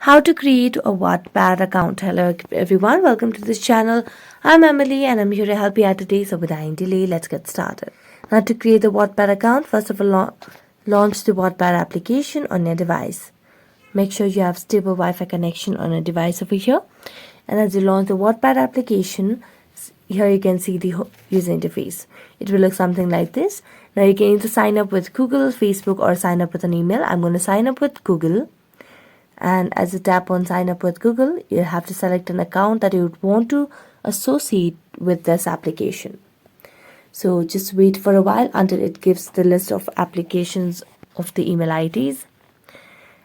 How to create a Wattpad account. Hello everyone, welcome to this channel. I'm Emily and I'm here to help you out today. So without any delay, let's get started. Now to create the Wattpad account, first of all launch the Wattpad application on your device. Make sure you have stable Wi-Fi connection on a device over here. And as you launch the Wattpad application, here you can see the user interface. It will look something like this. Now you can either sign up with Google, Facebook, or sign up with an email. I'm going to sign up with Google. And as you tap on sign up with Google, you have to select an account that you would want to associate with this application. So just wait for a while until it gives the list of applications of the email IDs.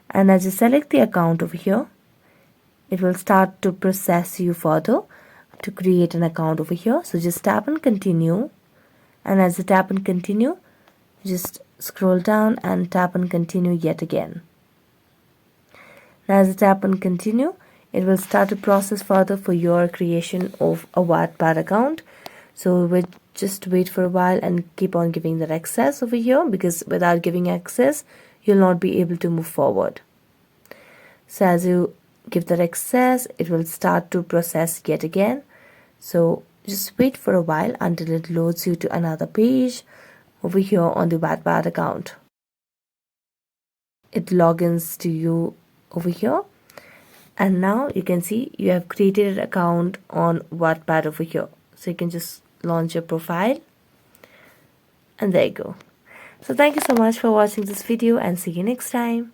And as you select the account over here, it will start to process you further to create an account over here. So just tap on continue. And as you tap on continue, just scroll down and tap on continue yet again. Now as you tap on continue, it will start to process further for your creation of a Wattpad account. So we'll just wait for a while and keep on giving that access over here, because without giving access, you'll not be able to move forward. So as you give that access, it will start to process yet again. So just wait for a while until it loads you to another page over here on the Wattpad account. It logins to you over here, and now you can see you have created an account on Wattpad over here. So you can just launch your profile, and there you go. So thank you so much for watching this video and see you next time.